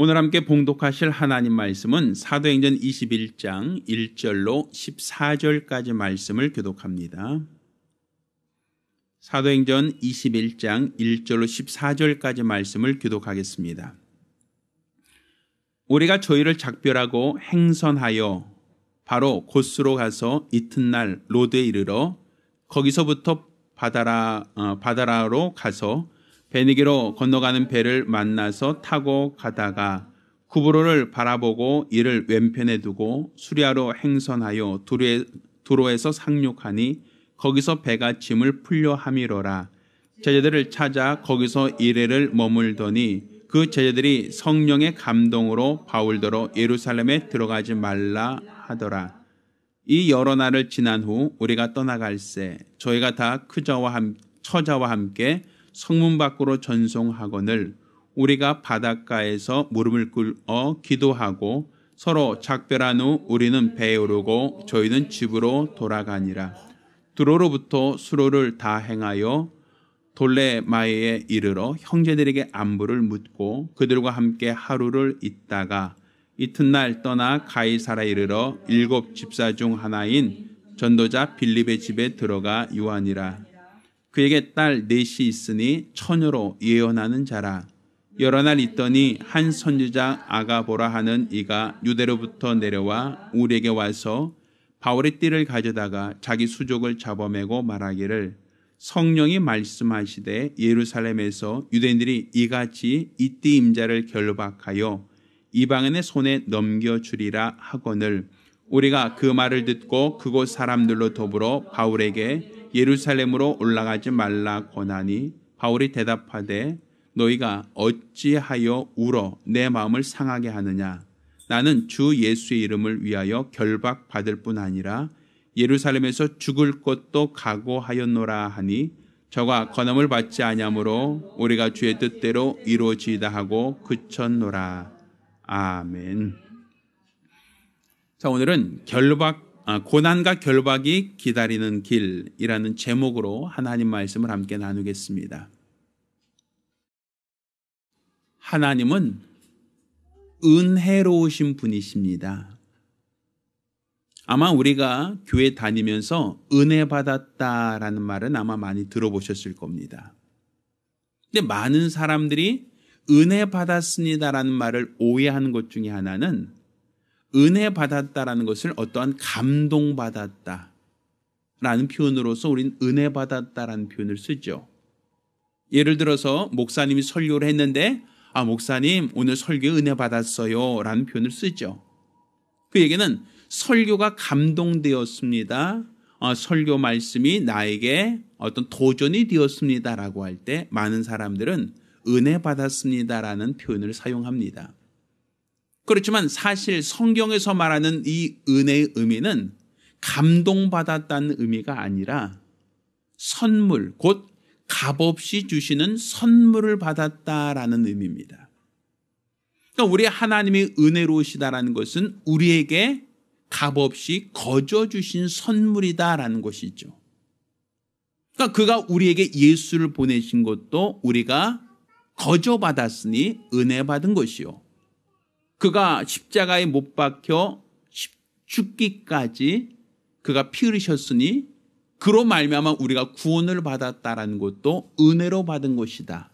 오늘 함께 봉독하실 하나님 말씀은 사도행전 21장 1절로 14절까지 말씀을 교독합니다. 사도행전 21장 1절로 14절까지 말씀을 교독하겠습니다. 우리가 저희를 작별하고 행선하여 바로 고스로 가서 이튿날 로드에 이르러 거기서부터 바다라로 가서 베니게로 건너가는 배를 만나서 타고 가다가 구브로를 바라보고 이를 왼편에 두고 수리아로 행선하여 두로에서 상륙하니 거기서 배가 짐을 풀려 함이로라. 제자들을 찾아 거기서 이레를 머물더니 그 제자들이 성령의 감동으로 바울더러 예루살렘에 들어가지 말라 하더라. 이 여러 날을 지난 후 우리가 떠나갈새 저희가 다 처자와 함께 성문 밖으로 전송하거늘 우리가 바닷가에서 무릎을 꿇어 기도하고 서로 작별한 후 우리는 배에 오르고 저희는 집으로 돌아가니라. 두로로부터 수로를 다 행하여 돌레마에에 이르러 형제들에게 안부를 묻고 그들과 함께 하루를 있다가 이튿날 떠나 가이사라에 이르러 7 집사 중 하나인 전도자 빌립의 집에 들어가 유하니라. 그에게 딸 넷이 있으니 처녀로 예언하는 자라. 여러 날 있더니 한 선지자 아가보라 하는 이가 유대로부터 내려와 우리에게 와서 바울의 띠를 가져다가 자기 수족을 잡아매고 말하기를 성령이 말씀하시되 예루살렘에서 유대인들이 이같이 이 띠 임자를 결박하여 이방인의 손에 넘겨주리라 하거늘 우리가 그 말을 듣고 그곳 사람들로 더불어 바울에게 예루살렘으로 올라가지 말라 권하니 바울이 대답하되 너희가 어찌하여 울어 내 마음을 상하게 하느냐. 나는 주 예수의 이름을 위하여 결박받을 뿐 아니라 예루살렘에서 죽을 것도 각오하였노라 하니 저가 권함을 받지 아니하므로 우리가 주의 뜻대로 이루어지이다 하고 그쳤노라. 아멘. 자, 오늘은 고난과 결박이 기다리는 길이라는 제목으로 하나님 말씀을 함께 나누겠습니다. 하나님은 은혜로우신 분이십니다. 아마 우리가 교회 다니면서 은혜 받았다라는 말은 아마 많이 들어보셨을 겁니다. 근데 많은 사람들이 은혜 받았습니다라는 말을 오해하는 것 중에 하나는 은혜 받았다라는 것을 어떠한 감동받았다라는 표현으로서 우리는 은혜 받았다라는 표현을 쓰죠. 예를 들어서 목사님이 설교를 했는데 목사님 오늘 설교에 은혜 받았어요 라는 표현을 쓰죠. 그 얘기는 설교가 감동되었습니다. 설교 말씀이 나에게 어떤 도전이 되었습니다라고 할 때 많은 사람들은 은혜 받았습니다라는 표현을 사용합니다. 그렇지만 사실 성경에서 말하는 이 은혜의 의미는 감동받았다는 의미가 아니라 선물, 곧 값없이 주시는 선물을 받았다라는 의미입니다. 그러니까 우리 하나님이 은혜로우시다라는 것은 우리에게 값없이 거저 주신 선물이다라는 것이죠. 그러니까 그가 우리에게 예수를 보내신 것도 우리가 거저 받았으니 은혜 받은 것이요. 그가 십자가에 못 박혀 죽기까지 그가 피 흘리셨으니 그로 말미암아 우리가 구원을 받았다라는 것도 은혜로 받은 것이다.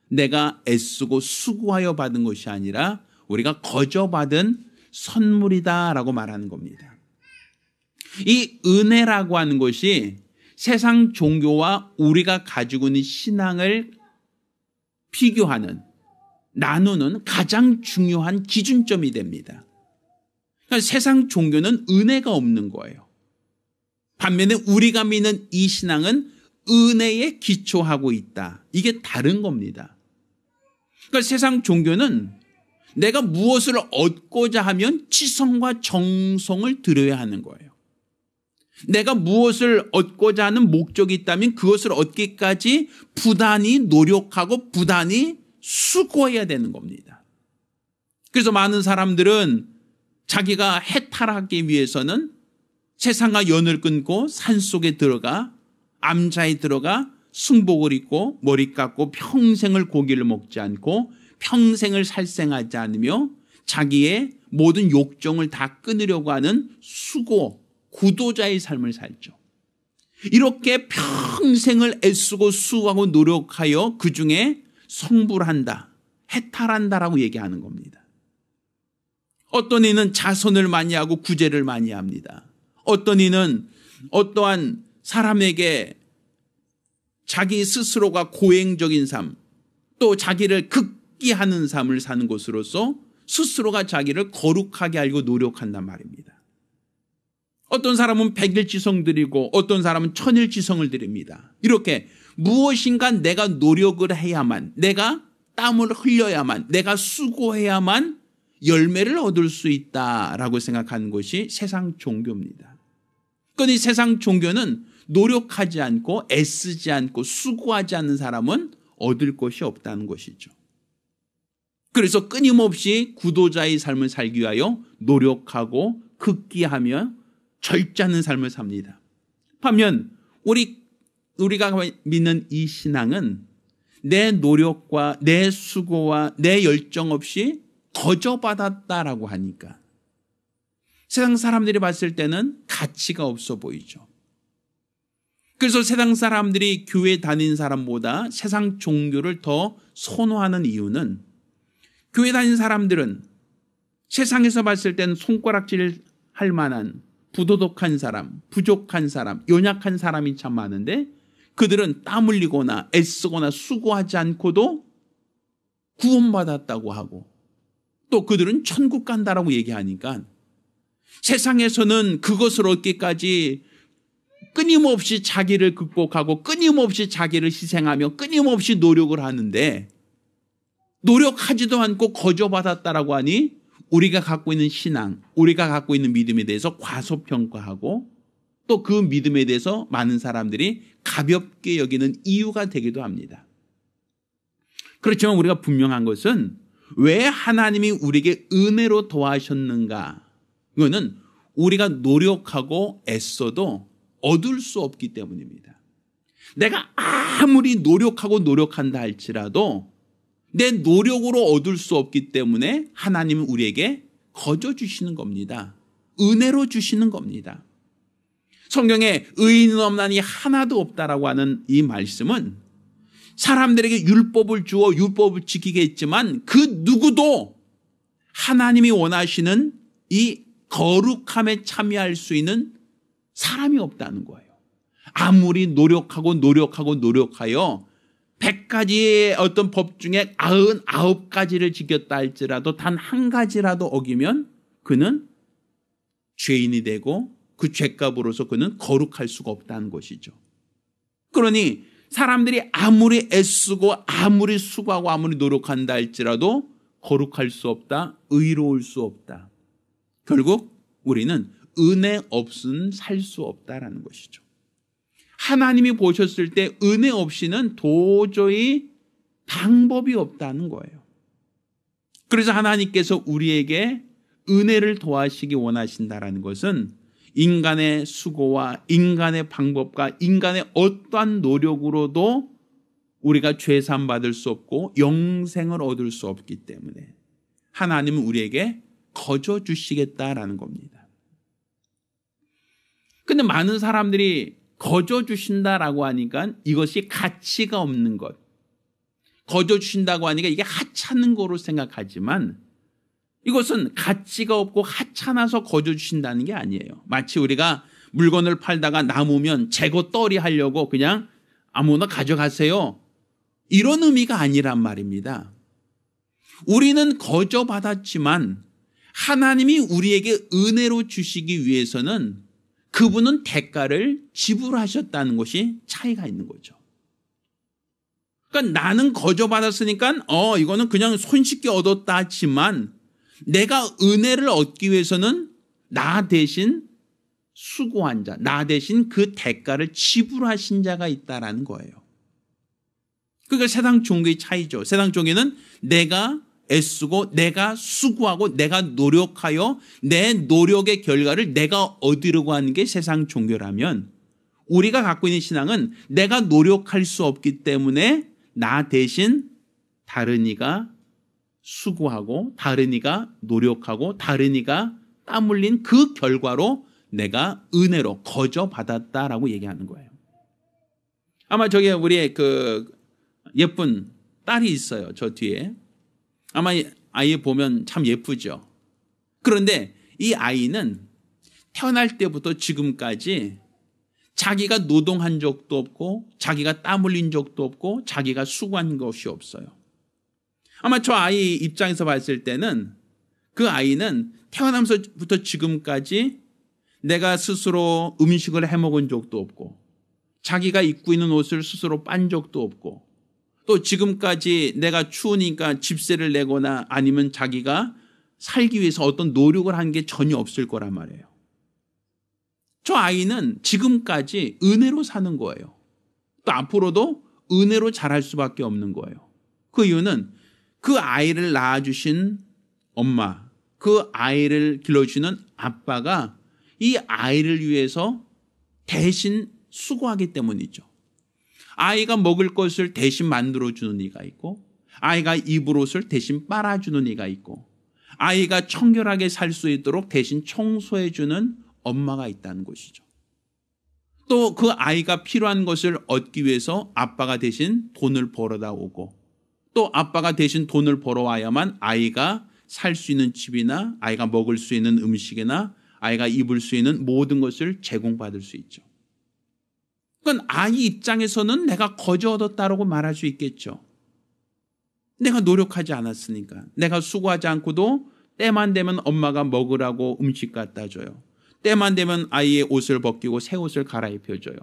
내가 애쓰고 수고하여 받은 것이 아니라 우리가 거저 받은 선물이다라고 말하는 겁니다. 이 은혜라고 하는 것이 세상 종교와 우리가 가지고 있는 신앙을 비교하는, 나누는 가장 중요한 기준점이 됩니다. 그러니까 세상 종교는 은혜가 없는 거예요. 반면에 우리가 믿는 이 신앙은 은혜에 기초하고 있다. 이게 다른 겁니다. 그러니까 세상 종교는 내가 무엇을 얻고자 하면 지성과 정성을 들여야 하는 거예요. 내가 무엇을 얻고자 하는 목적이 있다면 그것을 얻기까지 부단히 노력하고 부단히 수고해야 되는 겁니다. 그래서 많은 사람들은 자기가 해탈하기 위해서는 세상과 연을 끊고 산속에 들어가 암자에 들어가 승복을 입고 머리 깎고 평생을 고기를 먹지 않고 평생을 살생하지 않으며 자기의 모든 욕정을 다 끊으려고 하는 수고, 구도자의 삶을 살죠. 이렇게 평생을 애쓰고 수고하고 노력하여 그중에 성불한다, 해탈한다라고 얘기하는 겁니다. 어떤 이는 자선을 많이 하고 구제를 많이 합니다. 어떤 이는 어떠한 사람에게 자기 스스로가 고행적인 삶, 또 자기를 극기하는 삶을 사는 것으로서 스스로가 자기를 거룩하게 알고 노력한단 말입니다. 어떤 사람은 백일지성 드리고 어떤 사람은 천일지성을 드립니다. 이렇게 무엇인가 내가 노력을 해야만, 내가 땀을 흘려야만, 내가 수고해야만 열매를 얻을 수 있다라고 생각하는 것이 세상 종교입니다. 그런데 이 세상 종교는 노력하지 않고 애쓰지 않고 수고하지 않는 사람은 얻을 것이 없다는 것이죠. 그래서 끊임없이 구도자의 삶을 살기 위하여 노력하고 극기하며 절제 않는 삶을 삽니다. 반면 우리가 믿는 이 신앙은 내 노력과 내 수고와 내 열정 없이 거저받았다라고 하니까 세상 사람들이 봤을 때는 가치가 없어 보이죠. 그래서 세상 사람들이 교회 다니는 사람보다 세상 종교를 더 선호하는 이유는 교회 다니는 사람들은 세상에서 봤을 때는 손가락질 할 만한 부도덕한 사람, 부족한 사람, 연약한 사람이 참 많은데 그들은 땀 흘리거나 애쓰거나 수고하지 않고도 구원받았다고 하고 또 그들은 천국 간다라고 얘기하니까 세상에서는 그것을 얻기까지 끊임없이 자기를 극복하고 끊임없이 자기를 희생하며 끊임없이 노력을 하는데 노력하지도 않고 거저받았다라고 하니 우리가 갖고 있는 신앙, 우리가 갖고 있는 믿음에 대해서 과소평가하고 또 그 믿음에 대해서 많은 사람들이 가볍게 여기는 이유가 되기도 합니다. 그렇지만 우리가 분명한 것은 왜 하나님이 우리에게 은혜로 도와하셨는가? 이거는 우리가 노력하고 애써도 얻을 수 없기 때문입니다. 내가 아무리 노력한다 할지라도 내 노력으로 얻을 수 없기 때문에 하나님은 우리에게 거저 주시는 겁니다. 은혜로 주시는 겁니다. 성경에 의인은 없나니 하나도 없다라고 하는 이 말씀은 사람들에게 율법을 주어 율법을 지키게 했지만 그 누구도 하나님이 원하시는 이 거룩함에 참여할 수 있는 사람이 없다는 거예요. 아무리 노력하여 100가지의 어떤 법 중에 99가지를 지켰다 할지라도 단 한 가지라도 어기면 그는 죄인이 되고 그 죄값으로서 그는 거룩할 수가 없다는 것이죠. 그러니 사람들이 아무리 애쓰고 아무리 수고하고 아무리 노력한다 할지라도 거룩할 수 없다, 의로울 수 없다. 결국 우리는 은혜 없이는 살 수 없다라는 것이죠. 하나님이 보셨을 때 은혜 없이는 도저히 방법이 없다는 거예요. 그래서 하나님께서 우리에게 은혜를 더하시기 원하신다라는 것은 인간의 수고와 인간의 방법과 인간의 어떠한 노력으로도 우리가 죄사함 받을 수 없고 영생을 얻을 수 없기 때문에 하나님은 우리에게 거저 주시겠다라는 겁니다. 근데 많은 사람들이 거저 주신다라고 하니까 이것이 가치가 없는 것, 거저 주신다고 하니까 이게 하찮은 거로 생각하지만 이것은 가치가 없고 하찮아서 거저 주신다는 게 아니에요. 마치 우리가 물건을 팔다가 남으면 재고 떨이 하려고 그냥 아무나 가져가세요, 이런 의미가 아니란 말입니다. 우리는 거저 받았지만 하나님이 우리에게 은혜로 주시기 위해서는 그분은 대가를 지불하셨다는 것이 차이가 있는 거죠. 그러니까 나는 거저 받았으니까 이거는 그냥 손쉽게 얻었다 하지만 내가 은혜를 얻기 위해서는 나 대신 수고한 자, 나 대신 그 대가를 지불하신 자가 있다라는 거예요. 그러니까 세상 종교의 차이죠. 세상 종교는 내가 애쓰고 내가 수고하고 내가 노력하여 내 노력의 결과를 내가 얻으려고 하는 게 세상 종교라면 우리가 갖고 있는 신앙은 내가 노력할 수 없기 때문에 나 대신 다른 이가 수고하고 다른 이가 노력하고 다른 이가 땀 흘린 그 결과로 내가 은혜로 거저 받았다라고 얘기하는 거예요. 아마 저기 우리의 그 예쁜 딸이 있어요. 저 뒤에. 아마 아이 보면 참 예쁘죠. 그런데 이 아이는 태어날 때부터 지금까지 자기가 노동한 적도 없고 자기가 땀 흘린 적도 없고 자기가 수고한 것이 없어요. 아마 저 아이 입장에서 봤을 때는 그 아이는 태어나면서부터 지금까지 내가 스스로 음식을 해먹은 적도 없고 자기가 입고 있는 옷을 스스로 빤 적도 없고 또 지금까지 내가 추우니까 집세를 내거나 아니면 자기가 살기 위해서 어떤 노력을 한 게 전혀 없을 거란 말이에요. 저 아이는 지금까지 은혜로 사는 거예요. 또 앞으로도 은혜로 자랄 수밖에 없는 거예요. 그 이유는 그 아이를 낳아주신 엄마, 그 아이를 길러주는 아빠가 이 아이를 위해서 대신 수고하기 때문이죠. 아이가 먹을 것을 대신 만들어주는 이가 있고 아이가 입을 옷을 대신 빨아주는 이가 있고 아이가 청결하게 살 수 있도록 대신 청소해주는 엄마가 있다는 것이죠. 또 그 아이가 필요한 것을 얻기 위해서 아빠가 대신 돈을 벌어다 오고 또 아빠가 대신 돈을 벌어와야만 아이가 살 수 있는 집이나 아이가 먹을 수 있는 음식이나 아이가 입을 수 있는 모든 것을 제공받을 수 있죠. 그건 아이 입장에서는 내가 거저 얻었다라고 말할 수 있겠죠. 내가 노력하지 않았으니까. 내가 수고하지 않고도 때만 되면 엄마가 먹으라고 음식 갖다 줘요. 때만 되면 아이의 옷을 벗기고 새 옷을 갈아입혀줘요.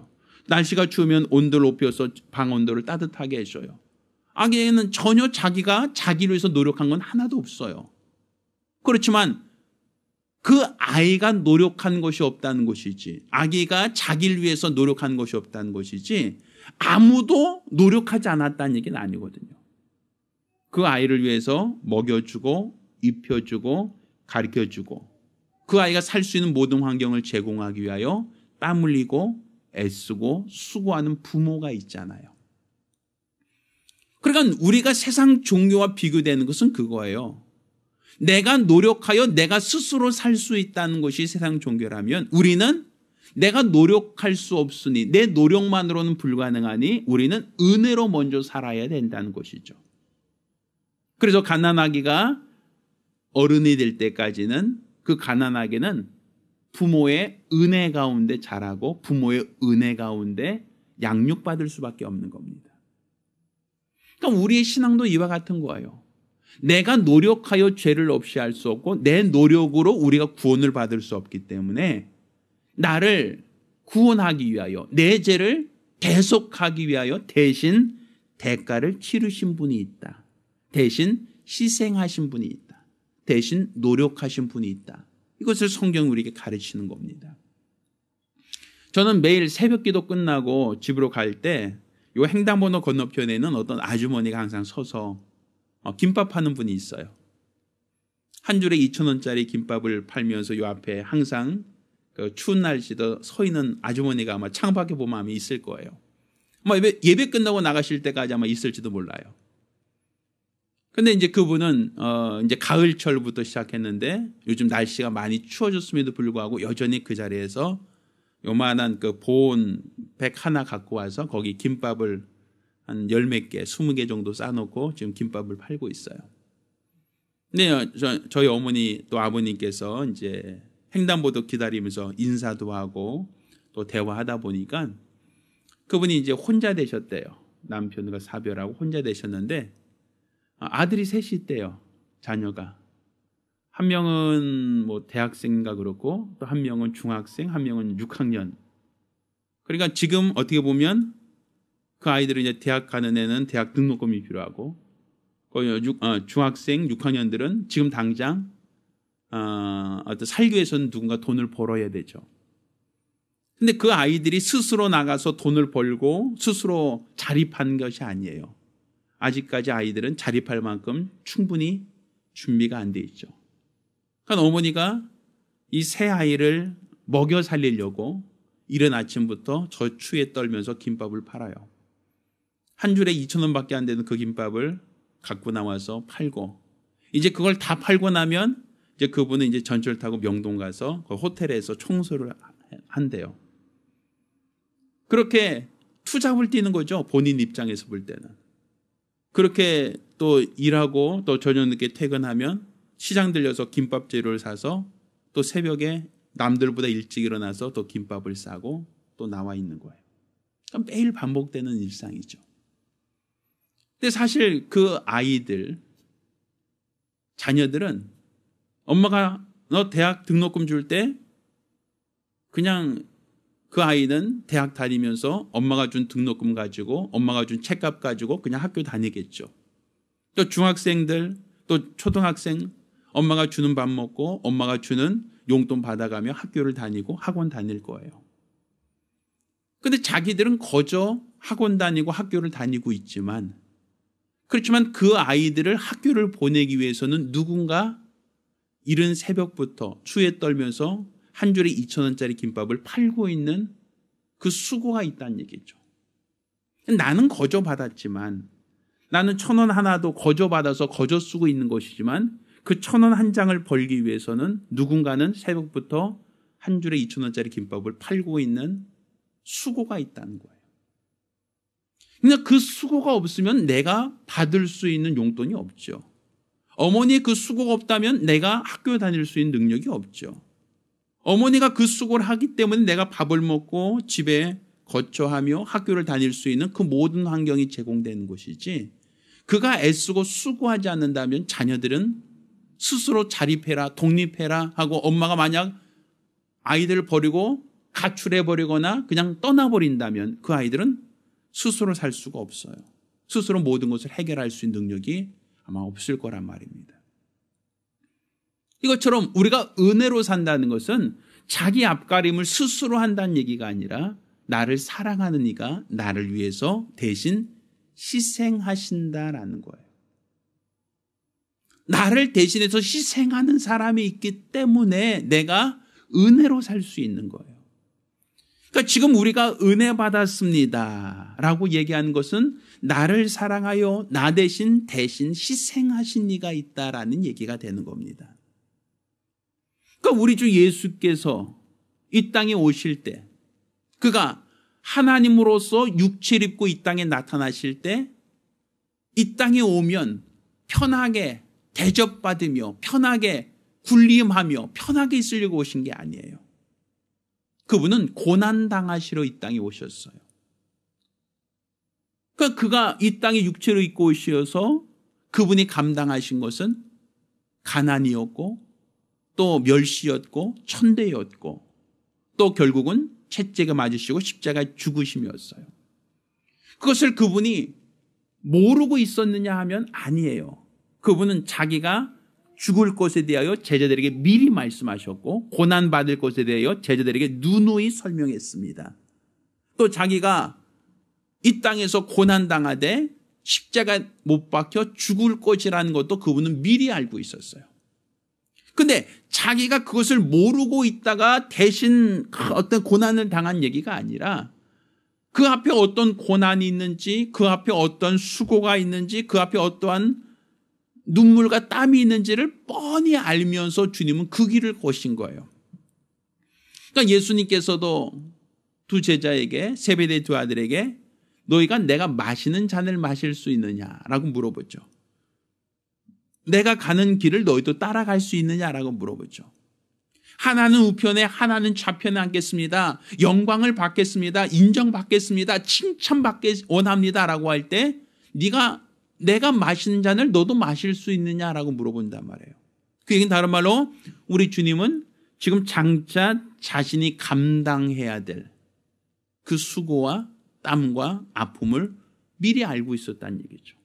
날씨가 추우면 온도를 높여서 방 온도를 따뜻하게 해줘요. 아기는 전혀 자기가 자기를 위해서 노력한 건 하나도 없어요. 그렇지만 그 아이가 노력한 것이 없다는 것이지 아기가 자기를 위해서 노력한 것이 없다는 것이지 아무도 노력하지 않았다는 얘기는 아니거든요. 그 아이를 위해서 먹여주고 입혀주고 가르쳐주고 그 아이가 살 수 있는 모든 환경을 제공하기 위하여 땀 흘리고 애쓰고 수고하는 부모가 있잖아요. 그러니까 우리가 세상 종교와 비교되는 것은 그거예요. 내가 노력하여 내가 스스로 살 수 있다는 것이 세상 종교라면 우리는 내가 노력할 수 없으니 내 노력만으로는 불가능하니 우리는 은혜로 먼저 살아야 된다는 것이죠. 그래서 가난아기가 어른이 될 때까지는 그 가난아기는 부모의 은혜 가운데 자라고 부모의 은혜 가운데 양육받을 수밖에 없는 겁니다. 그러니까 우리의 신앙도 이와 같은 거예요. 내가 노력하여 죄를 없이 할 수 없고 내 노력으로 우리가 구원을 받을 수 없기 때문에 나를 구원하기 위하여 내 죄를 대속하기 위하여 대신 대가를 치르신 분이 있다. 대신 희생하신 분이 있다. 대신 노력하신 분이 있다. 이것을 성경이 우리에게 가르치는 겁니다. 저는 매일 새벽기도 끝나고 집으로 갈 때 이 횡단보도 건너편에는 어떤 아주머니가 항상 서서 김밥 파는 분이 있어요. 한 줄에 2,000원짜리 김밥을 팔면서 이 앞에 항상 그 추운 날씨도 서 있는 아주머니가 아마 창밖에 보면 아마 있을 거예요. 아마 예배 끝나고 나가실 때까지 아마 있을지도 몰라요. 근데 이제 그분은 이제 가을철부터 시작했는데 요즘 날씨가 많이 추워졌음에도 불구하고 여전히 그 자리에서 요만한 그 보온 백 하나 갖고 와서 거기 김밥을 한 10몇 개, 20개 정도 싸놓고 지금 김밥을 팔고 있어요. 근데 저희 어머니 또 아버님께서 이제 횡단보도 기다리면서 인사도 하고 또 대화하다 보니까 그분이 이제 혼자 되셨대요. 남편과 사별하고 혼자 되셨는데 아들이 셋이 있대요. 자녀가. 한 명은 뭐 대학생인가 그렇고 또 한 명은 중학생, 한 명은 6학년. 그러니까 지금 어떻게 보면 그 아이들은 이제 대학 가는 애는 대학 등록금이 필요하고 중학생 6학년들은 지금 당장 어떤 살기 위해서는 누군가 돈을 벌어야 되죠. 근데 그 아이들이 스스로 나가서 돈을 벌고 스스로 자립한 것이 아니에요. 아직까지 아이들은 자립할 만큼 충분히 준비가 안 돼 있죠. 그러니까 어머니가 이 새 아이를 먹여 살리려고 이른 아침부터 저 추위에 떨면서 김밥을 팔아요. 한 줄에 2,000원밖에 안 되는 그 김밥을 갖고 나와서 팔고 이제 그걸 다 팔고 나면 이제 그분은 이제 전철 타고 명동 가서 그 호텔에서 청소를 한대요. 그렇게 투잡을 뛰는 거죠. 본인 입장에서 볼 때는. 그렇게 또 일하고 또 저녁 늦게 퇴근하면 시장 들려서 김밥 재료를 사서 또 새벽에 남들보다 일찍 일어나서 또 김밥을 싸고 또 나와 있는 거예요. 그러니까 매일 반복되는 일상이죠. 근데 사실 그 아이들, 자녀들은 엄마가 너 대학 등록금 줄 때 그냥 그 아이는 대학 다니면서 엄마가 준 등록금 가지고 엄마가 준 책값 가지고 그냥 학교 다니겠죠. 또 중학생들 또 초등학생 엄마가 주는 밥 먹고 엄마가 주는 용돈 받아가며 학교를 다니고 학원 다닐 거예요. 근데 자기들은 거저 학원 다니고 학교를 다니고 있지만 그렇지만 그 아이들을 학교를 보내기 위해서는 누군가 이른 새벽부터 추위에 떨면서 한 줄에 2,000원짜리 김밥을 팔고 있는 그 수고가 있다는 얘기죠. 나는 거저 받았지만 나는 1,000원 하나도 거저 받아서 거저 쓰고 있는 것이지만 그 1,000원 한 장을 벌기 위해서는 누군가는 새벽부터 한 줄에 2,000원짜리 김밥을 팔고 있는 수고가 있다는 거예요. 그러니까 그 수고가 없으면 내가 받을 수 있는 용돈이 없죠. 어머니의 그 수고가 없다면 내가 학교 다닐 수 있는 능력이 없죠. 어머니가 그 수고를 하기 때문에 내가 밥을 먹고 집에 거처하며 학교를 다닐 수 있는 그 모든 환경이 제공되는 것이지 그가 애쓰고 수고하지 않는다면 자녀들은 스스로 자립해라 독립해라 하고 엄마가 만약 아이들을 버리고 가출해버리거나 그냥 떠나버린다면 그 아이들은 스스로 살 수가 없어요. 스스로 모든 것을 해결할 수 있는 능력이 아마 없을 거란 말입니다. 이것처럼 우리가 은혜로 산다는 것은 자기 앞가림을 스스로 한다는 얘기가 아니라 나를 사랑하는 이가 나를 위해서 대신 희생하신다라는 거예요. 나를 대신해서 희생하는 사람이 있기 때문에 내가 은혜로 살 수 있는 거예요. 그러니까 지금 우리가 은혜 받았습니다 라고 얘기하는 것은 나를 사랑하여 나 대신 희생하신 이가 있다라는 얘기가 되는 겁니다. 그러니까 우리 주 예수께서 이 땅에 오실 때 그가 하나님으로서 육체를 입고 이 땅에 나타나실 때 이 땅에 오면 편하게 대접받으며 편하게 군림하며 편하게 있으려고 오신 게 아니에요. 그분은 고난당하시러 이 땅에 오셨어요. 그러니까 그가 이 땅에 육체로 입고 오셔서 그분이 감당하신 것은 가난이었고 또 멸시였고 천대였고 또 결국은 채찍에 맞으시고 십자가에 죽으심이었어요. 그것을 그분이 모르고 있었느냐 하면 아니에요. 그분은 자기가 죽을 것에 대하여 제자들에게 미리 말씀하셨고 고난받을 것에 대하여 제자들에게 누누이 설명했습니다. 또 자기가 이 땅에서 고난당하되 십자가 못 박혀 죽을 것이라는 것도 그분은 미리 알고 있었어요. 근데 자기가 그것을 모르고 있다가 대신 어떤 고난을 당한 얘기가 아니라 그 앞에 어떤 고난이 있는지 그 앞에 어떤 수고가 있는지 그 앞에 어떠한 눈물과 땀이 있는지를 뻔히 알면서 주님은 그 길을 거신 거예요. 그러니까 예수님께서도 두 제자에게 세베대 두 아들에게 너희가 내가 마시는 잔을 마실 수 있느냐라고 물어보죠. 내가 가는 길을 너희도 따라갈 수 있느냐라고 물어보죠. 하나는 우편에 하나는 좌편에 앉겠습니다. 영광을 받겠습니다. 인정받겠습니다. 칭찬받기 원합니다라고 할 때 내가 마시는 잔을 너도 마실 수 있느냐라고 물어본단 말이에요. 그 얘기는 다른 말로 우리 주님은 지금 장차 자신이 감당해야 될 그 수고와 땀과 아픔을 미리 알고 있었다는 얘기죠.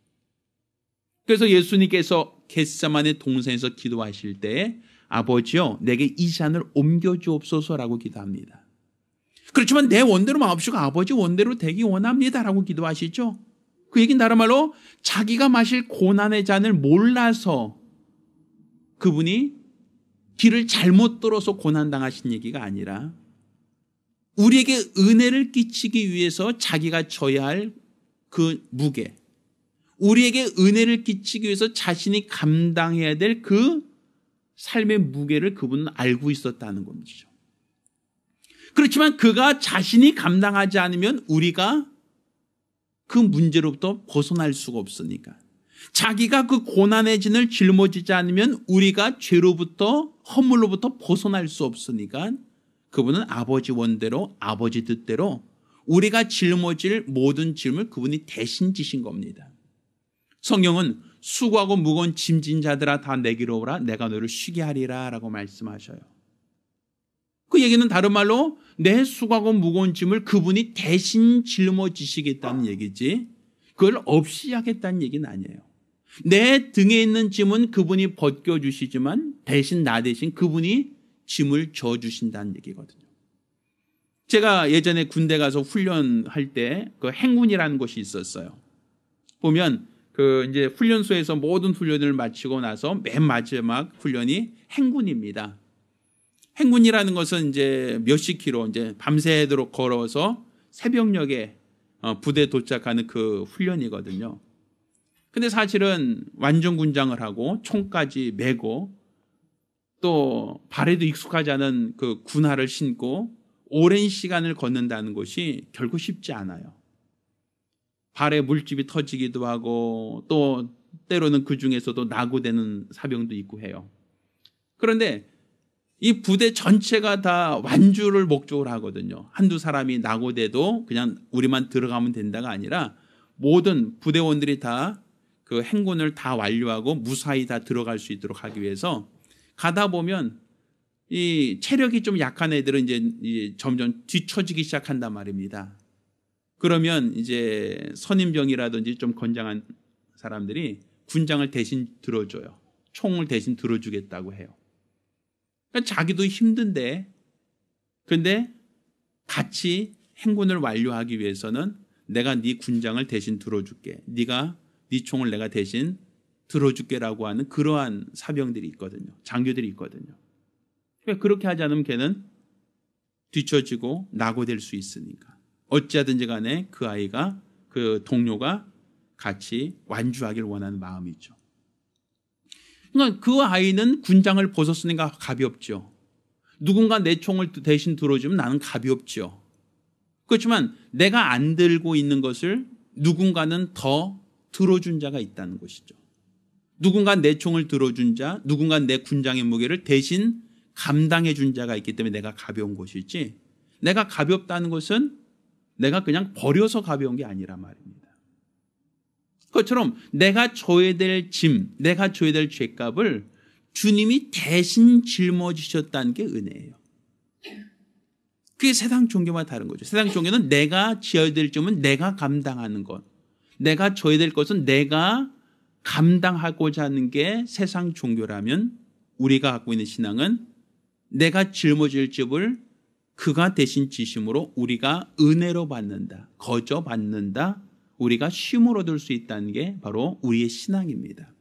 그래서 예수님께서 겟세마네 동산에서 기도하실 때 아버지여 내게 이 잔을 옮겨주옵소서라고 기도합니다. 그렇지만 내 원대로 마옵시고 아버지 원대로 되기 원합니다라고 기도하시죠. 그 얘기는 다른 말로 자기가 마실 고난의 잔을 몰라서 그분이 길을 잘못 들어서 고난당하신 얘기가 아니라 우리에게 은혜를 끼치기 위해서 자기가 져야 할 그 무게, 우리에게 은혜를 끼치기 위해서 자신이 감당해야 될 그 삶의 무게를 그분은 알고 있었다는 것이죠. 그렇지만 그가 자신이 감당하지 않으면 우리가 그 문제로부터 벗어날 수가 없으니까, 자기가 그 고난의 진을 짊어지지 않으면 우리가 죄로부터, 허물로부터 벗어날 수 없으니까 그분은 아버지 원대로, 아버지 뜻대로 우리가 짊어질 모든 짐을 그분이 대신 지신 겁니다. 성경은 수고하고 무거운 짐진 자들아 다 내게로 오라, 내가 너를 쉬게 하리라 라고 말씀하셔요. 그 얘기는 다른 말로 내 수고하고 무거운 짐을 그분이 대신 짊어지시겠다는 얘기지, 그걸 없이 하겠다는 얘기는 아니에요. 내 등에 있는 짐은 그분이 벗겨주시지만 대신 나 대신 그분이 짐을 져주신다는 얘기거든요. 제가 예전에 군대 가서 훈련할 때 그 행군이라는 곳이 있었어요. 보면 그 이제 훈련소에서 모든 훈련을 마치고 나서 맨 마지막 훈련이 행군입니다. 행군이라는 것은 이제 몇십 킬로 이제 밤새도록 걸어서 새벽녘에 부대 도착하는 그 훈련이거든요. 근데 사실은 완전 군장을 하고 총까지 메고 또 발에도 익숙하지 않은 그 군화를 신고 오랜 시간을 걷는다는 것이 결코 쉽지 않아요. 발에 물집이 터지기도 하고 또 때로는 그 중에서도 낙오되는 사병도 있고 해요. 그런데 이 부대 전체가 다 완주를 목적으로 하거든요. 한두 사람이 낙오돼도 그냥 우리만 들어가면 된다가 아니라 모든 부대원들이 다 그 행군을 다 완료하고 무사히 다 들어갈 수 있도록 하기 위해서 가다 보면 이 체력이 좀 약한 애들은 이제 점점 뒤처지기 시작한단 말입니다. 그러면 이제 선임병이라든지 좀 건장한 사람들이 군장을 대신 들어줘요. 총을 대신 들어주겠다고 해요. 그러니까 자기도 힘든데, 근데 같이 행군을 완료하기 위해서는 내가 네 군장을 대신 들어줄게, 네가 네 총을 내가 대신 들어줄게라고 하는 그러한 사병들이 있거든요. 장교들이 있거든요. 그러니까 그렇게 하지 않으면 걔는 뒤처지고 낙오될 수 있으니까 어찌하든지 간에 그 아이가, 그 동료가 같이 완주하길 원하는 마음이죠. 그러니까 그 아이는 군장을 벗었으니까 가볍죠. 누군가 내 총을 대신 들어주면 나는 가볍죠. 그렇지만 내가 안 들고 있는 것을 누군가는 더 들어준 자가 있다는 것이죠. 누군가 내 총을 들어준 자, 누군가 내 군장의 무게를 대신 감당해 준 자가 있기 때문에 내가 가벼운 것이지, 내가 가볍다는 것은 내가 그냥 버려서 가벼운 게 아니란 말입니다. 그것처럼 내가 져야 될 짐, 내가 져야 될 죄값을 주님이 대신 짊어지셨다는 게 은혜예요. 그게 세상 종교와 다른 거죠. 세상 종교는 내가 지어야 될 점은 내가 감당하는 것, 내가 져야 될 것은 내가 감당하고자 하는 게 세상 종교라면, 우리가 갖고 있는 신앙은 내가 짊어질 짐을 그가 대신 지심으로 우리가 은혜로 받는다, 거저 받는다, 우리가 쉼을 얻을 수 있다는 게 바로 우리의 신앙입니다.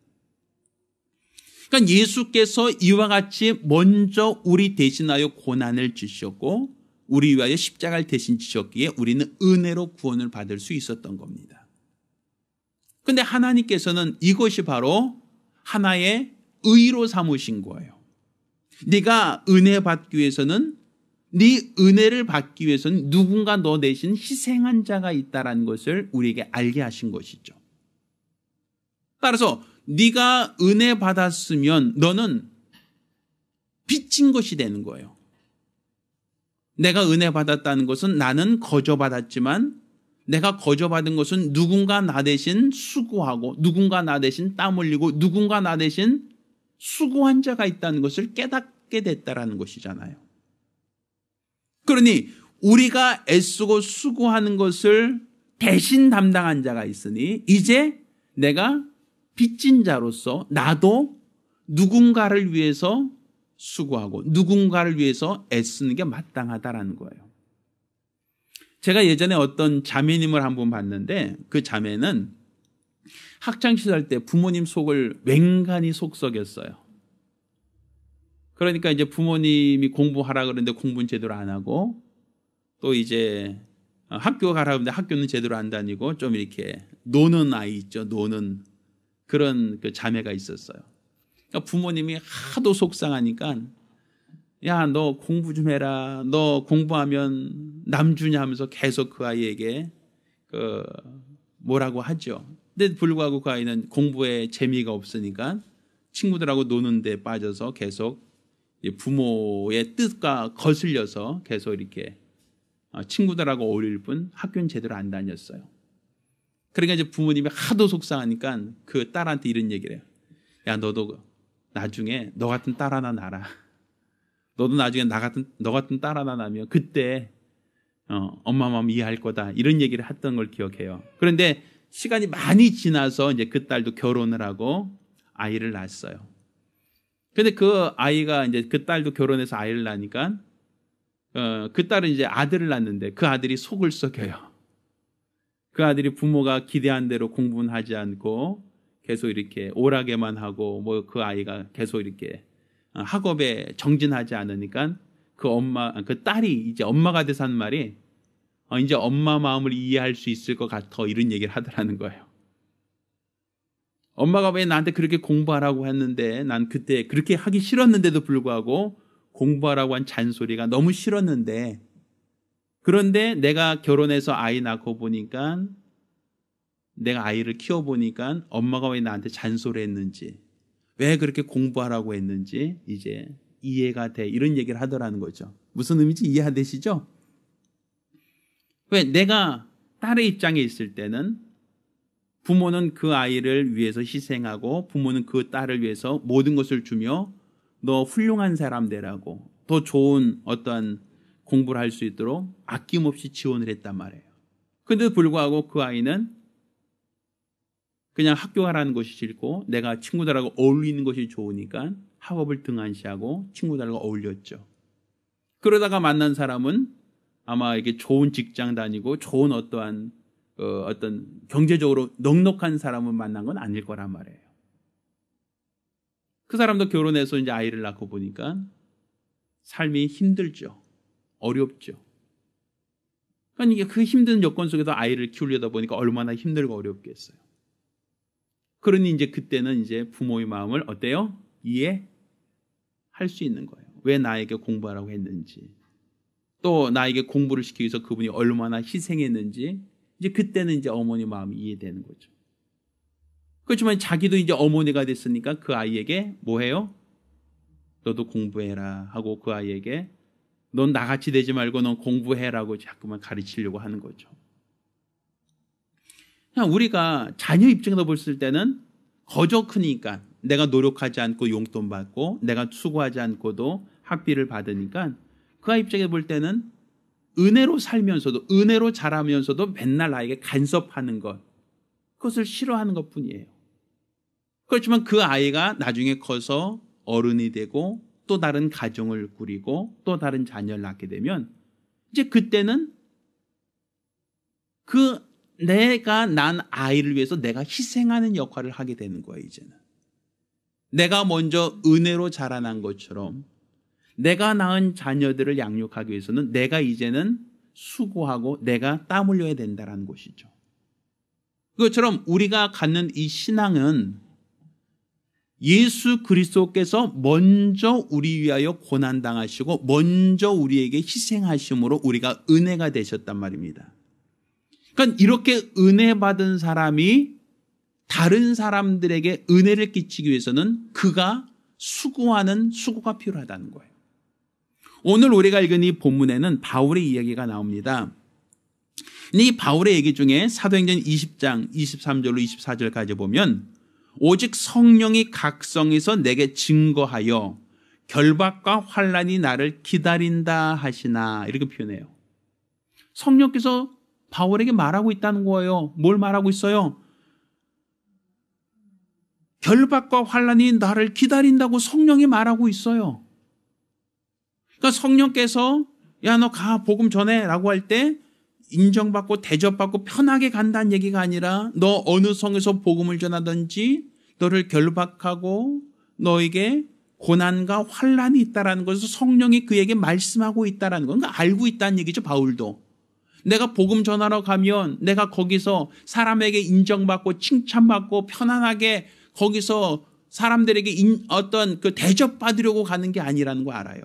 그러니까 예수께서 이와 같이 먼저 우리 대신하여 고난을 지셨고 우리 위하여 십자가를 대신 지셨기에 우리는 은혜로 구원을 받을 수 있었던 겁니다. 그런데 하나님께서는 이것이 바로 하나의 의로 삼으신 거예요. 네가 은혜 받기 위해서는, 네 은혜를 받기 위해서는 누군가 너 대신 희생한 자가 있다는 것을 우리에게 알게 하신 것이죠. 따라서 네가 은혜 받았으면 너는 빚진 것이 되는 거예요. 내가 은혜 받았다는 것은 나는 거저 받았지만, 내가 거저 받은 것은 누군가 나 대신 수고하고 누군가 나 대신 땀 흘리고 누군가 나 대신 수고한 자가 있다는 것을 깨닫게 됐다는 것이잖아요. 그러니 우리가 애쓰고 수고하는 것을 대신 담당한 자가 있으니 이제 내가 빚진 자로서 나도 누군가를 위해서 수고하고 누군가를 위해서 애쓰는 게 마땅하다라는 거예요. 제가 예전에 어떤 자매님을 한 번 봤는데 그 자매는 학창시절 때 부모님 속을 맹간히 속썩였어요. 그러니까 이제 부모님이 공부하라 그러는데 공부는 제대로 안 하고 또 이제 학교 가라 하는데 학교는 제대로 안 다니고 좀 이렇게 노는 아이 있죠. 노는 그런 그 자매가 있었어요. 그러니까 부모님이 하도 속상하니까 야, 너 공부 좀 해라. 너 공부하면 남주냐 하면서 계속 그 아이에게 뭐라고 하죠. 근데 불구하고 그 아이는 공부에 재미가 없으니까 친구들하고 노는 데 빠져서 계속 부모의 뜻과 거슬려서 계속 이렇게 친구들하고 어울릴 뿐 학교는 제대로 안 다녔어요. 그러니까 이제 부모님이 하도 속상하니까 그 딸한테 이런 얘기를 해요. 야, 너도 나중에 너 같은 딸 하나 낳아라. 너도 나중에 너 같은 딸 하나 낳으면 그때 엄마 마음 이해할 거다. 이런 얘기를 했던 걸 기억해요. 그런데 시간이 많이 지나서 이제 그 딸도 결혼을 하고 아이를 낳았어요. 근데 그 아이가 이제 그 딸도 결혼해서 아이를 낳으니까 그 딸은 이제 아들을 낳는데 그 아들이 속을 썩여요. 그 아들이 부모가 기대한 대로 공부는 하지 않고 계속 이렇게 오락에만 하고 뭐 그 아이가 계속 이렇게 학업에 정진하지 않으니까 그 딸이 이제 엄마가 돼서 한 말이 이제 엄마 마음을 이해할 수 있을 것 같아 이런 얘기를 하더라는 거예요. 엄마가 왜 나한테 그렇게 공부하라고 했는데 난 그때 그렇게 하기 싫었는데도 불구하고 공부하라고 한 잔소리가 너무 싫었는데 그런데 내가 결혼해서 아이 낳고 보니까 내가 아이를 키워보니까 엄마가 왜 나한테 잔소리했는지 왜 그렇게 공부하라고 했는지 이제 이해가 돼 이런 얘기를 하더라는 거죠. 무슨 의미인지 이해되시죠? 왜 내가 딸의 입장에 있을 때는 부모는 그 아이를 위해서 희생하고 부모는 그 딸을 위해서 모든 것을 주며 너 훌륭한 사람 되라고 더 좋은 어떠한 공부를 할 수 있도록 아낌없이 지원을 했단 말이에요. 그런데도 불구하고 그 아이는 그냥 학교 가라는 것이 싫고 내가 친구들하고 어울리는 것이 좋으니까 학업을 등한시하고 친구들하고 어울렸죠. 그러다가 만난 사람은 아마 이게 좋은 직장 다니고 좋은 어떤 경제적으로 넉넉한 사람을 만난 건 아닐 거란 말이에요. 그 사람도 결혼해서 이제 아이를 낳고 보니까 삶이 힘들죠. 어렵죠. 그러니까 그 힘든 여건 속에서 아이를 키우려다 보니까 얼마나 힘들고 어렵겠어요. 그러니 이제 그때는 이제 부모의 마음을 어때요? 이해할 수 있는 거예요. 왜 나에게 공부하라고 했는지, 또 나에게 공부를 시키기 위해서 그분이 얼마나 희생했는지, 이제 그때는 이제 어머니 마음이 이해되는 거죠. 그렇지만 자기도 이제 어머니가 됐으니까 그 아이에게 뭐 해요? 너도 공부해라 하고 그 아이에게 넌 나같이 되지 말고 넌 공부해라고 자꾸만 가르치려고 하는 거죠. 그냥 우리가 자녀 입장에서 봤을 때는 거저 크니까 내가 노력하지 않고 용돈 받고 내가 수고하지 않고도 학비를 받으니까 그 아이 입장에서 볼 때는 은혜로 살면서도 은혜로 자라면서도 맨날 나에게 간섭하는 것 그것을 싫어하는 것뿐이에요. 그렇지만 그 아이가 나중에 커서 어른이 되고 또 다른 가정을 꾸리고 또 다른 자녀를 낳게 되면 이제 그때는 그 내가 난 아이를 위해서 내가 희생하는 역할을 하게 되는 거예요. 이제는 내가 먼저 은혜로 자라난 것처럼 내가 낳은 자녀들을 양육하기 위해서는 내가 이제는 수고하고 내가 땀 흘려야 된다는 것이죠. 그것처럼 우리가 갖는 이 신앙은 예수 그리스도께서 먼저 우리 위하여 고난당하시고 먼저 우리에게 희생하심으로 우리가 은혜가 되셨단 말입니다. 그러니까 이렇게 은혜 받은 사람이 다른 사람들에게 은혜를 끼치기 위해서는 그가 수고하는 수고가 필요하다는 거예요. 오늘 우리가 읽은 이 본문에는 바울의 이야기가 나옵니다. 이 바울의 얘기 중에 사도행전 20장 23절로 24절까지 보면 오직 성령이 각성해서 내게 증거하여 결박과 환난이 나를 기다린다 하시나 이렇게 표현해요. 성령께서 바울에게 말하고 있다는 거예요. 뭘 말하고 있어요? 결박과 환난이 나를 기다린다고 성령이 말하고 있어요. 그러니까 성령께서 야, 너 가 복음 전해라고 할 때 인정받고 대접받고 편하게 간다는 얘기가 아니라 너 어느 성에서 복음을 전하든지 너를 결박하고 너에게 고난과 환난이 있다라는 것을 성령이 그에게 말씀하고 있다라는 건 그러니까 알고 있다는 얘기죠. 바울도. 내가 복음 전하러 가면 내가 거기서 사람에게 인정받고 칭찬받고 편안하게 거기서 사람들에게 어떤 그 대접받으려고 가는 게 아니라는 거 알아요.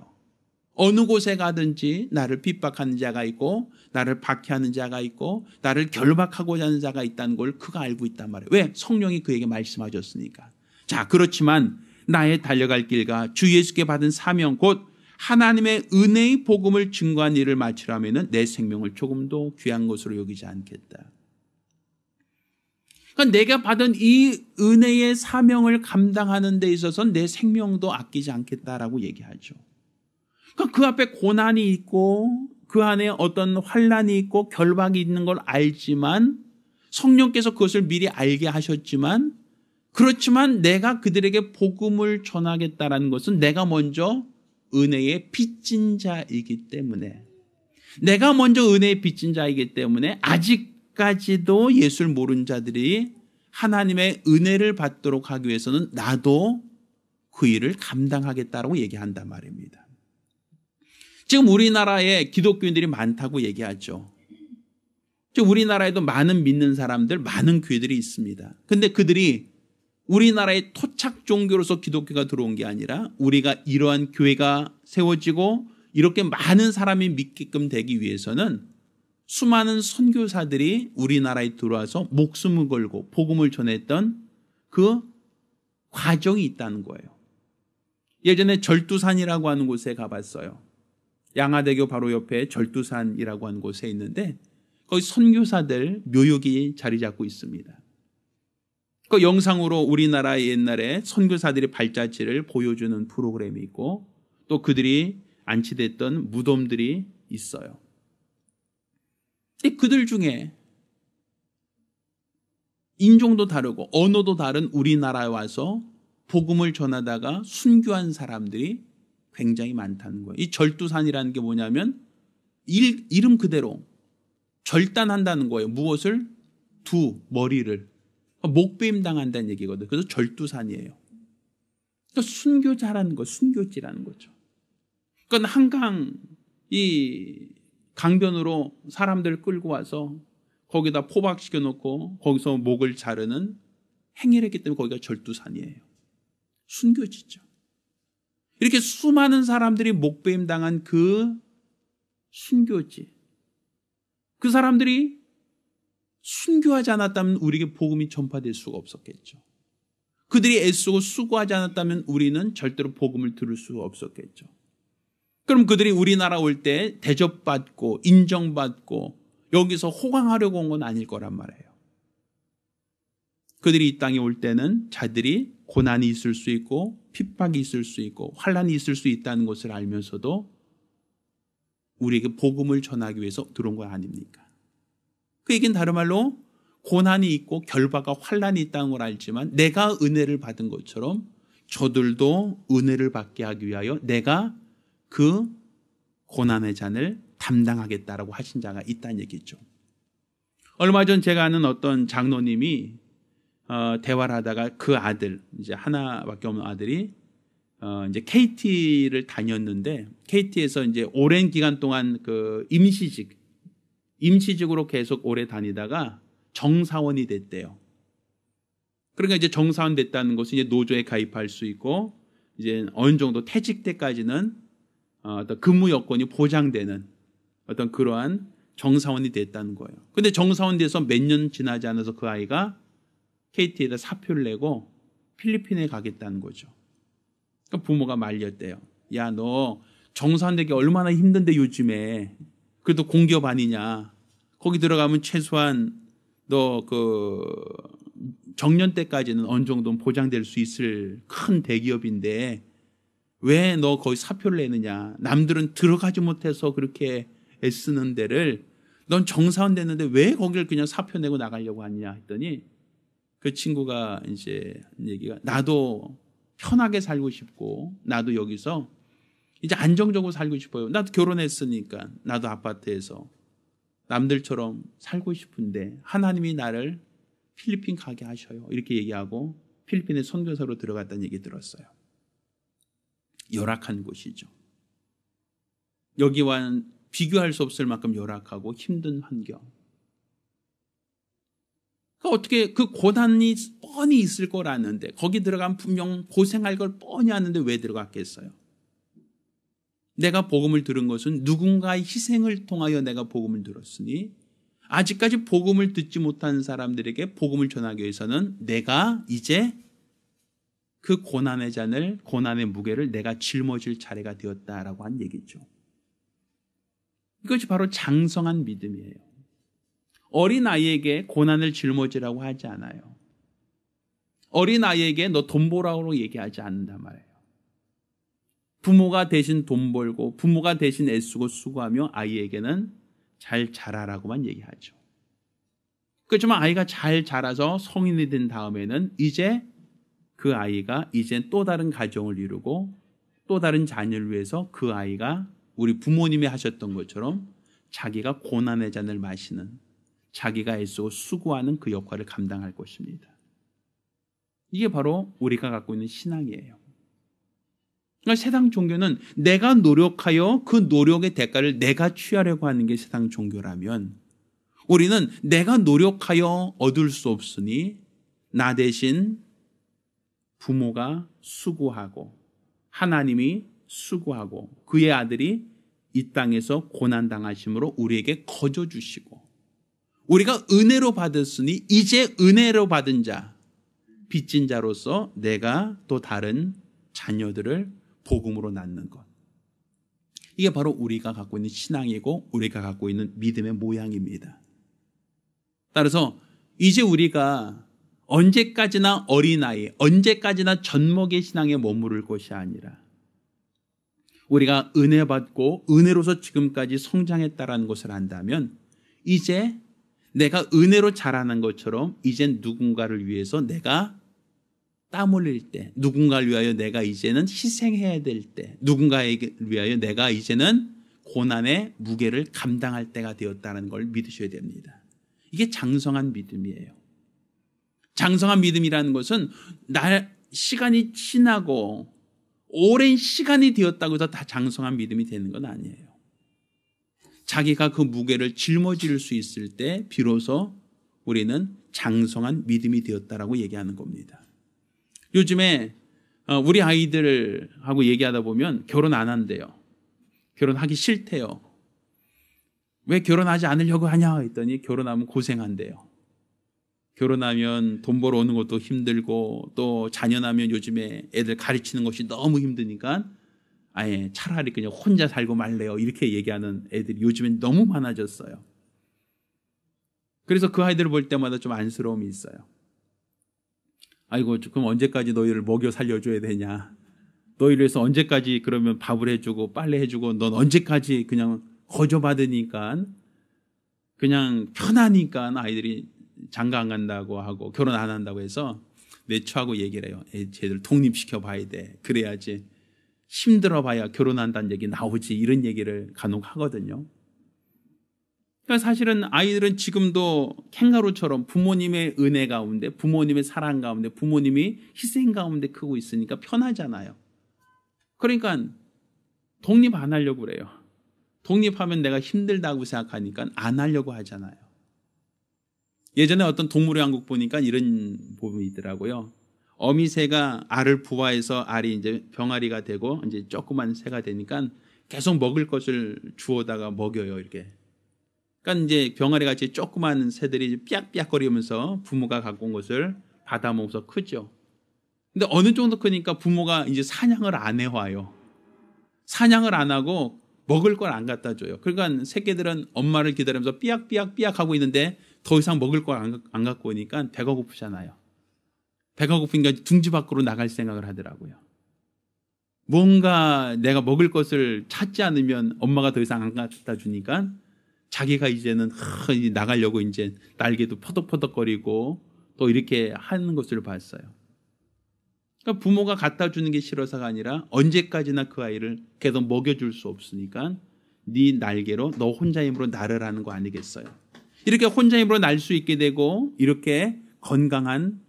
어느 곳에 가든지 나를 핍박하는 자가 있고 나를 박해하는 자가 있고 나를 결박하고자 하는 자가 있다는 걸 그가 알고 있단 말이에요. 왜? 성령이 그에게 말씀하셨으니까. 자, 그렇지만 나의 달려갈 길과 주 예수께 받은 사명 곧 하나님의 은혜의 복음을 증거한 일을 마치려면 내 생명을 조금도 귀한 것으로 여기지 않겠다. 그러니까 내가 받은 이 은혜의 사명을 감당하는 데 있어서 내 생명도 아끼지 않겠다라고 얘기하죠. 그러니까 그 앞에 고난이 있고 그 안에 어떤 환난이 있고 결박이 있는 걸 알지만 성령께서 그것을 미리 알게 하셨지만 그렇지만 내가 그들에게 복음을 전하겠다라는 것은 내가 먼저 은혜의 빚진 자이기 때문에 내가 먼저 은혜의 빚진 자이기 때문에 아직까지도 예수를 모르는 자들이 하나님의 은혜를 받도록 하기 위해서는 나도 그 일을 감당하겠다라고 얘기한단 말입니다. 지금 우리나라에 기독교인들이 많다고 얘기하죠. 지금 우리나라에도 많은 믿는 사람들, 많은 교회들이 있습니다. 그런데 그들이 우리나라의 토착 종교로서 기독교가 들어온 게 아니라 우리가 이러한 교회가 세워지고 이렇게 많은 사람이 믿게끔 되기 위해서는 수많은 선교사들이 우리나라에 들어와서 목숨을 걸고 복음을 전했던 그 과정이 있다는 거예요. 예전에 절두산이라고 하는 곳에 가봤어요. 양화대교 바로 옆에 절두산이라고 하는 곳에 있는데 거기 선교사들 묘역이 자리 잡고 있습니다. 그 영상으로 우리나라 옛날에 선교사들의 발자취를 보여주는 프로그램이 있고 또 그들이 안치됐던 무덤들이 있어요. 근데 그들 중에 인종도 다르고 언어도 다른 우리나라에 와서 복음을 전하다가 순교한 사람들이 굉장히 많다는 거예요. 이 절두산이라는 게 뭐냐면 이름 그대로 절단한다는 거예요. 무엇을? 머리를. 목베임 당한다는 얘기거든요. 그래서 절두산이에요. 그러니까 순교자라는 거, 순교지라는 거죠. 그러니까 한강 이 강변으로 사람들 끌고 와서 거기다 포박시켜 놓고 거기서 목을 자르는 행위를 했기 때문에 거기가 절두산이에요. 순교지죠. 이렇게 수많은 사람들이 목베임 당한 그 순교지. 그 사람들이 순교하지 않았다면 우리에게 복음이 전파될 수가 없었겠죠. 그들이 애쓰고 수고하지 않았다면 우리는 절대로 복음을 들을 수가 없었겠죠. 그럼 그들이 우리나라 올 때 대접받고 인정받고 여기서 호강하려고 온 건 아닐 거란 말이에요. 그들이 이 땅에 올 때는 자들이 고난이 있을 수 있고 핍박이 있을 수 있고 환난이 있을 수 있다는 것을 알면서도 우리에게 복음을 전하기 위해서 들어온 거 아닙니까? 그 얘기는 다른 말로 고난이 있고 결박과 환난이 있다는 걸 알지만 내가 은혜를 받은 것처럼 저들도 은혜를 받게 하기 위하여 내가 그 고난의 잔을 담당하겠다라고 하신 자가 있다는 얘기죠. 얼마 전 제가 아는 어떤 장로님이 대화를 하다가 그 아들, 이제 하나밖에 없는 아들이 이제 KT를 다녔는데 KT에서 이제 오랜 기간 동안 그 임시직으로 계속 오래 다니다가 정사원이 됐대요. 그러니까 이제 정사원 됐다는 것은 이제 노조에 가입할 수 있고 이제 어느 정도 퇴직 때까지는 어떤 근무 여건이 보장되는 어떤 그러한 정사원이 됐다는 거예요. 근데 정사원 돼서 몇 년 지나지 않아서 그 아이가 KT에다 사표를 내고 필리핀에 가겠다는 거죠. 그러니까 부모가 말렸대요. 야, 너 정사원 되기 얼마나 힘든데 요즘에 그래도 공기업 아니냐. 거기 들어가면 최소한 너 그 정년 때까지는 어느 정도는 보장될 수 있을 큰 대기업인데 왜 너 거기 사표를 내느냐. 남들은 들어가지 못해서 그렇게 애쓰는 데를 넌 정사원 됐는데 왜 거기를 그냥 사표 내고 나가려고 하냐 했더니 그 친구가 이제 한 얘기가 나도 편하게 살고 싶고 나도 여기서 이제 안정적으로 살고 싶어요. 나도 결혼했으니까 나도 아파트에서 남들처럼 살고 싶은데 하나님이 나를 필리핀 가게 하셔요. 이렇게 얘기하고 필리핀에 선교사로 들어갔다는 얘기 들었어요. 열악한 곳이죠. 여기와 비교할 수 없을 만큼 열악하고 힘든 환경. 그러니까 어떻게 그 고난이 뻔히 있을 걸 아는데 거기 들어가면 분명 고생할 걸 뻔히 아는데 왜 들어갔겠어요? 내가 복음을 들은 것은 누군가의 희생을 통하여 내가 복음을 들었으니 아직까지 복음을 듣지 못한 사람들에게 복음을 전하기 위해서는 내가 이제 그 고난의 잔을, 고난의 무게를 내가 짊어질 차례가 되었다라고 한 얘기죠. 이것이 바로 장성한 믿음이에요. 어린아이에게 고난을 짊어지라고 하지 않아요. 어린아이에게 너 돈 벌라고 얘기하지 않는단 말이에요. 부모가 대신 돈 벌고 부모가 대신 애쓰고 수고하며 아이에게는 잘 자라라고만 얘기하죠. 그렇지만 아이가 잘 자라서 성인이 된 다음에는 이제 그 아이가 이제 또 다른 가정을 이루고 또 다른 자녀를 위해서 그 아이가 우리 부모님이 하셨던 것처럼 자기가 고난의 잔을 마시는, 자기가 애쓰고 수고하는 그 역할을 감당할 것입니다. 이게 바로 우리가 갖고 있는 신앙이에요. 그러니까 세상 종교는 내가 노력하여 그 노력의 대가를 내가 취하려고 하는 게 세상 종교라면, 우리는 내가 노력하여 얻을 수 없으니 나 대신 부모가 수고하고 하나님이 수고하고 그의 아들이 이 땅에서 고난당하심으로 우리에게 거저 주시고 우리가 은혜로 받았으니 이제 은혜로 받은 자, 빚진 자로서 내가 또 다른 자녀들을 복음으로 낳는 것. 이게 바로 우리가 갖고 있는 신앙이고 우리가 갖고 있는 믿음의 모양입니다. 따라서 이제 우리가 언제까지나 어린아이, 언제까지나 젖먹이 신앙에 머무를 것이 아니라 우리가 은혜 받고 은혜로서 지금까지 성장했다라는 것을 안다면 이제 내가 은혜로 자라는 것처럼 이젠 누군가를 위해서 내가 땀 흘릴 때, 누군가를 위하여 내가 이제는 희생해야 될 때, 누군가에 위하여 내가 이제는 고난의 무게를 감당할 때가 되었다는 걸 믿으셔야 됩니다. 이게 장성한 믿음이에요. 장성한 믿음이라는 것은 시간이 지나고 오랜 시간이 되었다고 해서 다 장성한 믿음이 되는 건 아니에요. 자기가 그 무게를 짊어질 수 있을 때 비로소 우리는 장성한 믿음이 되었다라고 얘기하는 겁니다. 요즘에 우리 아이들하고 얘기하다 보면 결혼 안 한대요. 결혼하기 싫대요. 왜 결혼하지 않으려고 하냐 했더니 결혼하면 고생한대요. 결혼하면 돈 벌어 오는 것도 힘들고 또 자녀 나면 요즘에 애들 가르치는 것이 너무 힘드니까 아예 차라리 그냥 혼자 살고 말래요. 이렇게 얘기하는 애들이 요즘엔 너무 많아졌어요. 그래서 그 아이들을 볼 때마다 좀 안쓰러움이 있어요. 아이고, 그럼 언제까지 너희를 먹여 살려줘야 되냐. 너희를 위해서 언제까지 그러면 밥을 해주고 빨래 해주고 넌 언제까지 그냥 거저받으니까 그냥 편하니까 아이들이 장가 안 간다고 하고 결혼 안 한다고 해서 내초하고 얘기를 해요. 쟤들 독립시켜 봐야 돼. 그래야지. 힘들어 봐야 결혼한다는 얘기 나오지. 이런 얘기를 간혹 하거든요. 그러니까 사실은 아이들은 지금도 캥거루처럼 부모님의 은혜 가운데, 부모님의 사랑 가운데, 부모님이 희생 가운데 크고 있으니까 편하잖아요. 그러니까 독립 안 하려고 그래요. 독립하면 내가 힘들다고 생각하니까 안 하려고 하잖아요. 예전에 어떤 동물의 왕국 보니까 이런 부분이 있더라고요. 어미새가 알을 부화해서 알이 이제 병아리가 되고 이제 조그만 새가 되니까 계속 먹을 것을 주워다가 먹여요, 이렇게. 그러니까 이제 병아리 같이 조그만 새들이 삐약삐약거리면서 부모가 갖고 온 것을 받아 먹어서 크죠. 근데 어느 정도 크니까 부모가 이제 사냥을 안 해와요. 사냥을 안 하고 먹을 걸 안 갖다 줘요. 그러니까 새끼들은 엄마를 기다리면서 삐약삐약 하고 있는데 더 이상 먹을 걸 안 갖고 오니까 배가 고프잖아요. 배가 고프니까 둥지 밖으로 나갈 생각을 하더라고요. 뭔가 내가 먹을 것을 찾지 않으면 엄마가 더 이상 안 갖다 주니까 자기가 이제는 나가려고 이제 날개도 퍼덕퍼덕거리고 또 이렇게 하는 것을 봤어요. 그러니까 부모가 갖다 주는 게 싫어서가 아니라 언제까지나 그 아이를 계속 먹여줄 수 없으니까 네 날개로 너 혼자 힘으로 날으라는 거 아니겠어요? 이렇게 혼자 힘으로 날 수 있게 되고 이렇게 건강한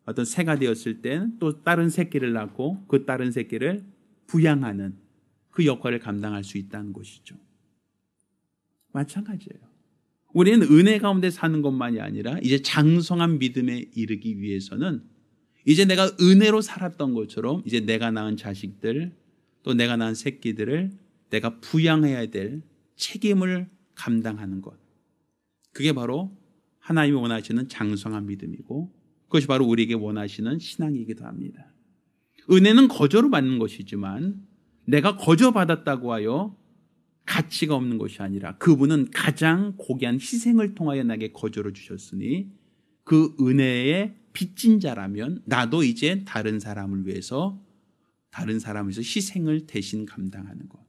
어떤 새가 되었을 땐 또 다른 새끼를 낳고 그 다른 새끼를 부양하는 그 역할을 감당할 수 있다는 것이죠. 마찬가지예요. 우리는 은혜 가운데 사는 것만이 아니라 이제 장성한 믿음에 이르기 위해서는 이제 내가 은혜로 살았던 것처럼 이제 내가 낳은 자식들 또 내가 낳은 새끼들을 내가 부양해야 될 책임을 감당하는 것. 그게 바로 하나님이 원하시는 장성한 믿음이고 그것이 바로 우리에게 원하시는 신앙이기도 합니다. 은혜는 거저로 받는 것이지만 내가 거저 받았다고 하여 가치가 없는 것이 아니라 그분은 가장 고귀한 희생을 통하여 나에게 거저로 주셨으니 그 은혜의 빚진 자라면 나도 이제 다른 사람을 위해서 희생을 대신 감당하는 것.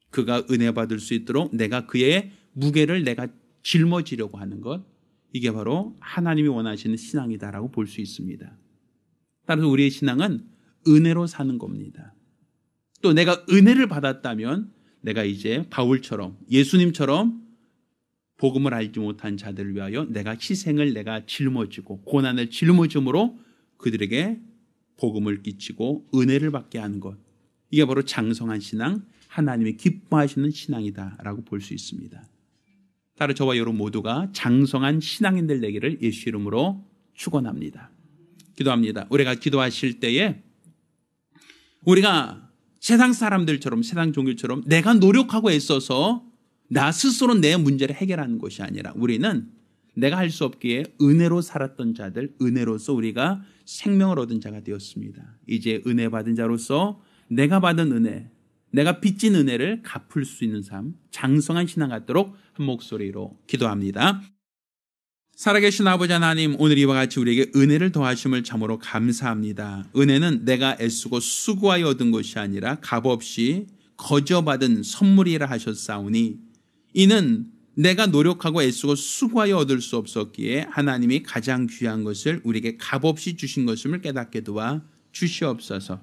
그가 은혜 받을 수 있도록 내가 그의 무게를 내가 짊어지려고 하는 것. 이게 바로 하나님이 원하시는 신앙이다라고 볼 수 있습니다. 따라서 우리의 신앙은 은혜로 사는 겁니다. 또 내가 은혜를 받았다면 내가 이제 바울처럼 예수님처럼 복음을 알지 못한 자들을 위하여 내가 희생을 내가 짊어지고 고난을 짊어짐으로 그들에게 복음을 끼치고 은혜를 받게 하는 것. 이게 바로 장성한 신앙, 하나님이 기뻐하시는 신앙이다라고 볼 수 있습니다. 따라 저와 여러분 모두가 장성한 신앙인들 되기를 예수 이름으로 축원합니다. 기도합니다. 우리가 기도하실 때에 우리가 세상 사람들처럼 세상 종교처럼 내가 노력하고 애써서 나 스스로 내 문제를 해결하는 것이 아니라 우리는 내가 할 수 없기에 은혜로 살았던 자들, 은혜로서 우리가 생명을 얻은 자가 되었습니다. 이제 은혜 받은 자로서 내가 받은 은혜, 내가 빚진 은혜를 갚을 수 있는 삶, 장성한 신앙 갖도록 한 목소리로 기도합니다. 살아계신 아버지 하나님, 오늘 이와 같이 우리에게 은혜를 더하심을 참으로 감사합니다. 은혜는 내가 애쓰고 수고하여 얻은 것이 아니라 값없이 거저 받은 선물이라 하셨사오니 이는 내가 노력하고 애쓰고 수고하여 얻을 수 없었기에 하나님이 가장 귀한 것을 우리에게 값없이 주신 것임을 깨닫게 도와 주시옵소서.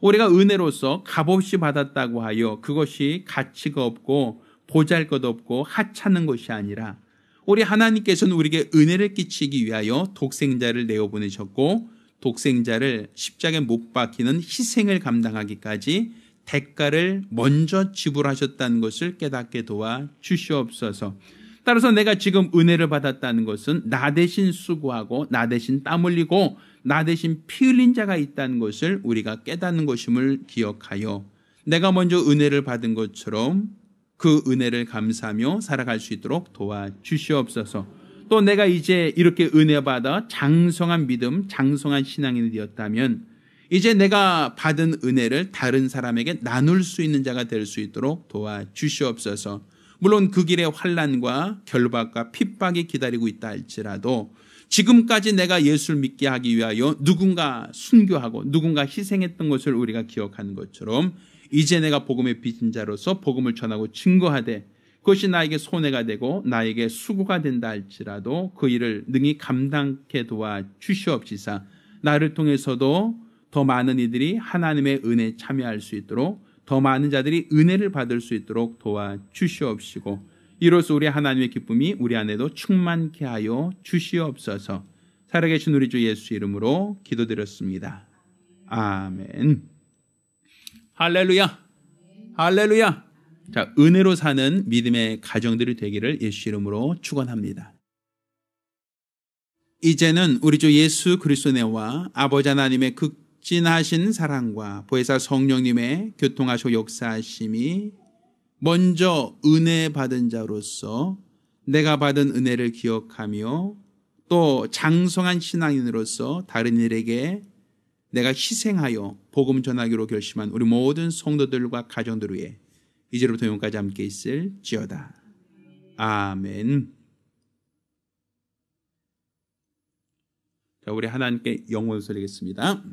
우리가 은혜로서 값없이 받았다고 하여 그것이 가치가 없고 보잘것없고 하찮은 것이 아니라 우리 하나님께서는 우리에게 은혜를 끼치기 위하여 독생자를 내어보내셨고 독생자를 십자가에 못 박히는 희생을 감당하기까지 대가를 먼저 지불하셨다는 것을 깨닫게 도와 주시옵소서. 따라서 내가 지금 은혜를 받았다는 것은 나 대신 수고하고 나 대신 땀 흘리고 나 대신 피 흘린 자가 있다는 것을 우리가 깨닫는 것임을 기억하여 내가 먼저 은혜를 받은 것처럼 그 은혜를 감사하며 살아갈 수 있도록 도와주시옵소서. 또 내가 이제 이렇게 은혜 받아 장성한 믿음, 장성한 신앙인이 되었다면 이제 내가 받은 은혜를 다른 사람에게 나눌 수 있는 자가 될 수 있도록 도와주시옵소서. 물론 그 길에 환난과 결박과 핍박이 기다리고 있다 할지라도 지금까지 내가 예수를 믿게 하기 위하여 누군가 순교하고 누군가 희생했던 것을 우리가 기억하는 것처럼 이제 내가 복음의 빚진 자로서 복음을 전하고 증거하되 그것이 나에게 손해가 되고 나에게 수고가 된다 할지라도 그 일을 능히 감당케 도와 주시옵시사. 나를 통해서도 더 많은 이들이 하나님의 은혜에 참여할 수 있도록 더 많은 자들이 은혜를 받을 수 있도록 도와 주시옵시고 이로써 우리 하나님의 기쁨이 우리 안에도 충만케 하여 주시옵소서. 살아계신 우리 주 예수 이름으로 기도드렸습니다. 아멘. 할렐루야. 할렐루야. 자, 은혜로 사는 믿음의 가정들이 되기를 예수 이름으로 축원합니다. 이제는 우리 주 예수 그리스도의 은혜와 아버지 하나님의 극진하신 사랑과 보혜사 성령님의 교통하시고 역사하심이 먼저 은혜 받은 자로서 내가 받은 은혜를 기억하며 또 장성한 신앙인으로서 다른 이들에게 내가 희생하여 복음 전하기로 결심한 우리 모든 성도들과 가정들 위해 이제로부터 영원까지 함께 있을지어다. 아멘. 자, 우리 하나님께 영광을 돌리겠습니다.